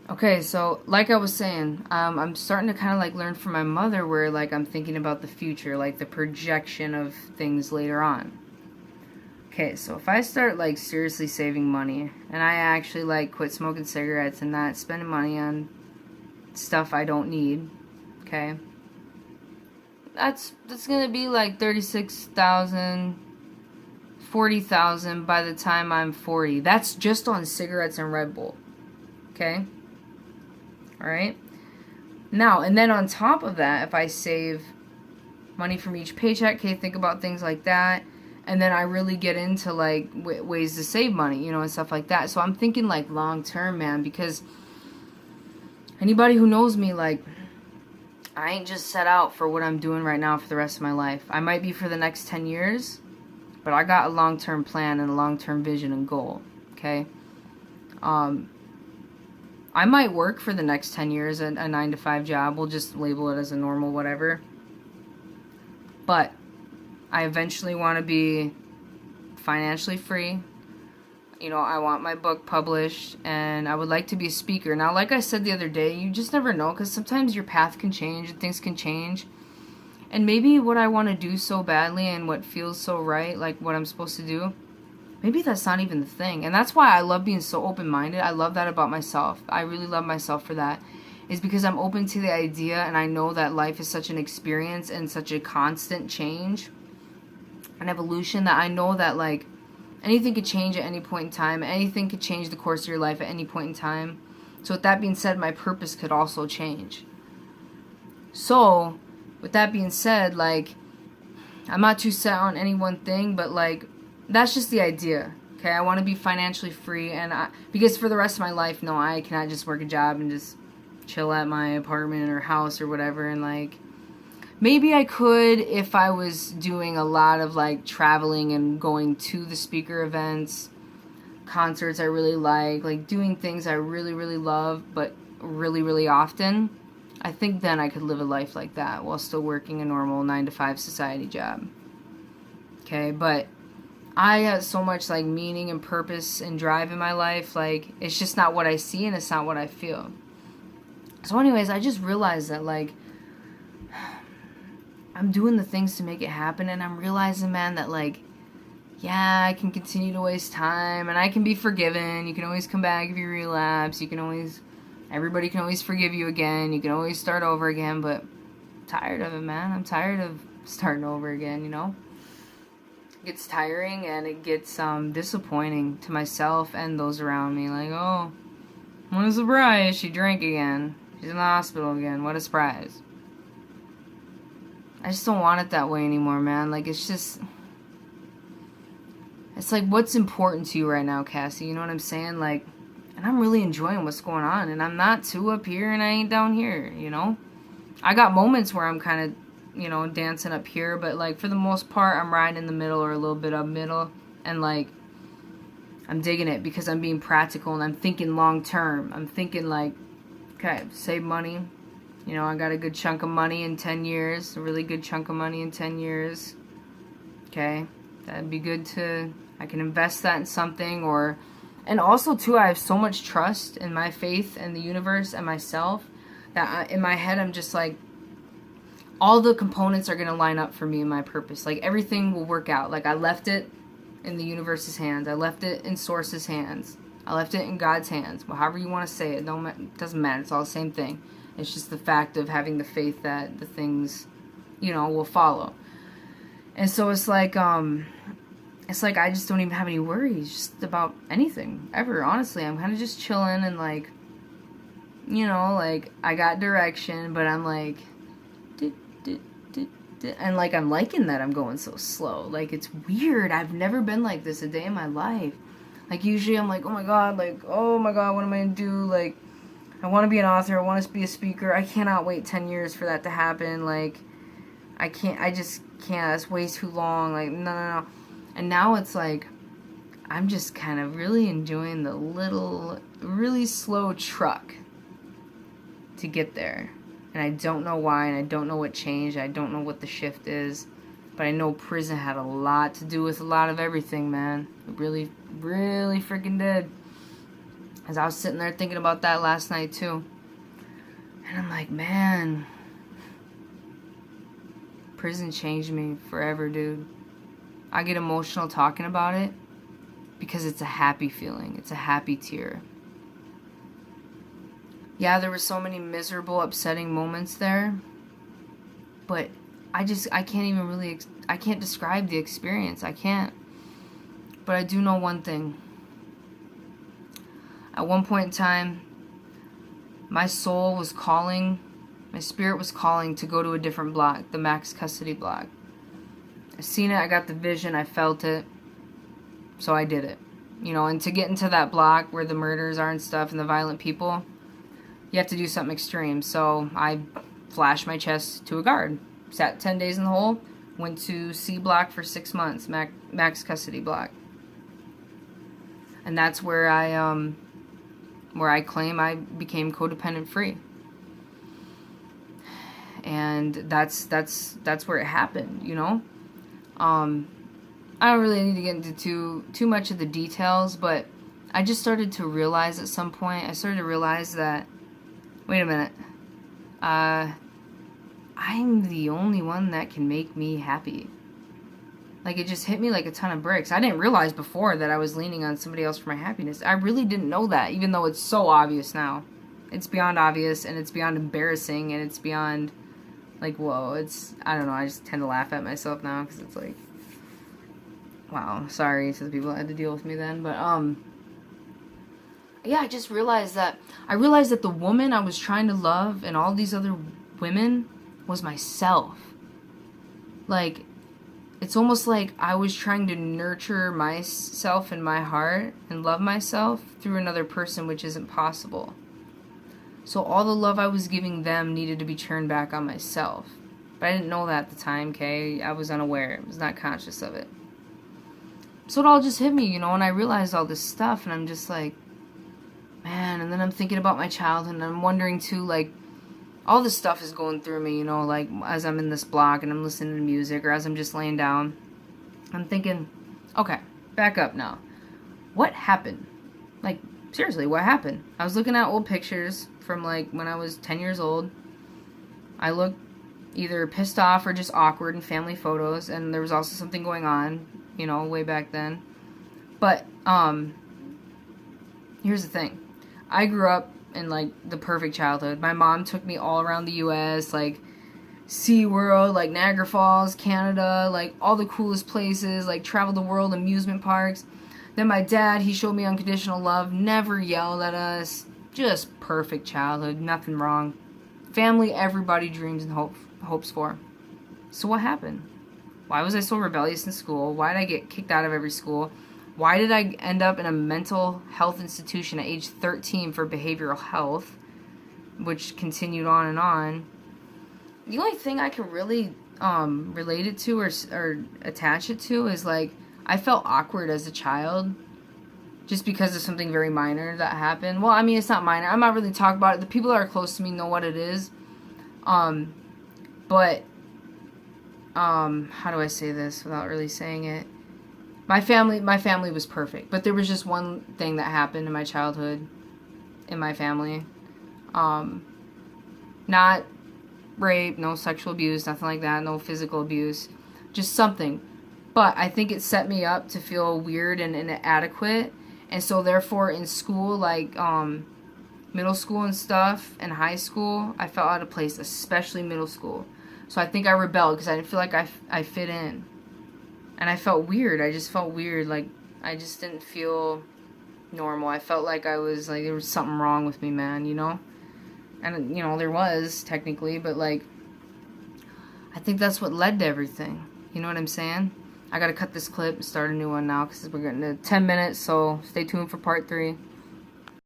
Okay, so like I was saying, I'm starting to kind of like learn from my mother where like I'm thinking about the future, like the projection of things later on. Okay, so if I start like seriously saving money and I actually like quit smoking cigarettes and not spending money on stuff I don't need, okay, that's gonna be like 36,000, 40,000 by the time I'm 40. That's just on cigarettes and Red Bull, okay? All right. Now, and then on top of that, if I save money from each paycheck, okay, think about things like that. And then I really get into like ways to save money, and stuff like that. So I'm thinking like long term, man, because anybody who knows me, like, I ain't just set out for what I'm doing right now for the rest of my life. I might be for the next 10 years, but I got a long term plan and a long term vision and goal, okay? I might work for the next 10 years at a 9 to 5 job. We'll just label it as a normal whatever. But I eventually want to be financially free. I want my book published and I would like to be a speaker. Now, like I said the other day, you just never know because sometimes your path can change and things can change. And maybe what I want to do so badly and what feels so right, like what I'm supposed to do, maybe that's not even the thing. And that's why I love being so open-minded. I love that about myself. I really love myself for that. Is because I'm open to the idea and I know that life is such an experience and such a constant change, an evolution, that I know that like anything could change at any point in time. Anything could change the course of your life at any point in time. So with that being said, my purpose could also change. So with that being said, like, I'm not too set on any one thing, but like, that's just the idea. Okay, I want to be financially free, and because for the rest of my life, no, I cannot just work a job and just chill at my apartment or house or whatever. And like, maybe I could if I was doing a lot of like traveling and going to the speaker events, concerts I really like doing things I really, really love, but really, really often. I think then I could live a life like that while still working a normal 9 to 5 society job. Okay, but I have so much like meaning and purpose and drive in my life. Like, it's just not what I see and it's not what I feel. So anyways, I just realized that like I'm doing the things to make it happen, and I'm realizing, man, that like, yeah, I can continue to waste time and I can be forgiven. You can always come back if you relapse. Everybody can always forgive you again. You can always start over again, but I'm tired of it, man. I'm tired of starting over again. It gets tiring and it gets disappointing to myself and those around me. Like, oh, what a surprise, she drank again. She's in the hospital again. What a surprise. I just don't want it that way anymore, man. Like, it's like, what's important to you right now, Cassie? You know what I'm saying? Like, and I'm really enjoying what's going on, and I'm not too up here and I ain't down here, I got moments where I'm kind of, dancing up here, but like for the most part, I'm riding in the middle or a little bit up middle, and like, I'm digging it because I'm being practical and I'm thinking long term. I'm thinking like, okay, save money. I got a good chunk of money in 10 years, a really good chunk of money in 10 years. Okay, that'd be good I can invest that in something, and also too, I have so much trust in my faith and the universe and myself that in my head, I'm just like, all the components are going to line up for me and my purpose. Like, everything will work out. Like, I left it in the universe's hands. I left it in Source's hands. I left it in God's hands. Well, however you want to say it, it doesn't matter. It's all the same thing. It's just the fact of having the faith that the things, will follow. And so it's like I just don't even have any worries just about anything ever. Honestly, I'm kind of just chilling and like, like I got direction, but I'm like, and like I'm liking that I'm going so slow. Like, it's weird. I've never been like this a day in my life. Like, usually I'm like, oh my god, what am I gonna do? Like, I want to be an author. I want to be a speaker. I cannot wait 10 years for that to happen. Like, I just can't. It's way too long. Like, no. And now it's like, I'm just kind of really enjoying the little, really slow truck to get there. And I don't know why, and I don't know what changed. I don't know what the shift is. But I know prison had a lot to do with a lot of everything, man. It really, really freaking did. As I was sitting there thinking about that last night too. And I'm like, man, prison changed me forever, dude. I get emotional talking about it because it's a happy feeling. It's a happy tear. Yeah, there were so many miserable, upsetting moments there, but I can't even really, I can't describe the experience. I can't. But I do know one thing. At one point in time, my soul was calling, my spirit was calling to go to a different block, the max custody block. I seen it, I got the vision, I felt it, so I did it. You know, and to get into that block where the murders are and stuff and the violent people, you have to do something extreme. So I flashed my chest to a guard, sat 10 days in the hole, went to C block for 6 months, max custody block. And that's where I claim I became codependent free. And that's where it happened, you know? I don't really need to get into too much of the details, but I just started to realize at some point, I started to realize that, wait a minute, I'm the only one that can make me happy. Like, it just hit me like a ton of bricks. I didn't realize before that I was leaning on somebody else for my happiness. I really didn't know that, even though it's so obvious now. It's beyond obvious, and it's beyond embarrassing, and it's beyond, like, whoa, I don't know, I just tend to laugh at myself now, because it's like, wow, sorry to the people that had to deal with me then, but, yeah, I just realized that, the woman I was trying to love and all these other women was myself. Like, it's almost like I was trying to nurture myself in my heart and love myself through another person, which isn't possible. So all the love I was giving them needed to be turned back on myself. But I didn't know that at the time, okay? I was unaware. I was not conscious of it. So it all just hit me, you know, and I realized all this stuff, and I'm just like, man, and then I'm thinking about my childhood, and I'm wondering too, like, all this stuff is going through me, you know, like, as I'm in this block and I'm listening to music, or as I'm just laying down, I'm thinking, okay, back up now. What happened? Like, seriously, what happened? I was looking at old pictures from, like, when I was 10 years old. I looked either pissed off or just awkward in family photos, and there was also something going on, you know, way back then. But, here's the thing. I grew up in, like, the perfect childhood. My mom took me all around the U.S., like, SeaWorld, like, Niagara Falls, Canada, like, all the coolest places, like, traveled the world, amusement parks. Then my dad, he showed me unconditional love, never yelled at us, just perfect childhood, nothing wrong. Family everybody dreams and hopes for. So what happened? Why was I so rebellious in school? Why did I get kicked out of every school? Why did I end up in a mental health institution at age 13 for behavioral health, which continued on and on? The only thing I can really relate it to or attach it to is, like, I felt awkward as a child just because of something very minor that happened. Well, I mean, it's not minor. I'm not really talking about it. The people that are close to me know what it is. But how do I say this without really saying it? My family was perfect, but there was just one thing that happened in my childhood, in my family. Not rape, no sexual abuse, nothing like that, no physical abuse, just something. But I think it set me up to feel weird and inadequate, and so therefore in school, like middle school and stuff, and high school, I felt out of place, especially middle school. So I think I rebelled because I didn't feel like I fit in. And I felt weird. I just felt weird. Like, I just didn't feel normal. I felt like there was something wrong with me, man, you know? And, you know, there was, technically, but, like, I think that's what led to everything. You know what I'm saying? I gotta cut this clip and start a new one now because we're getting to 10 minutes, so stay tuned for part 3.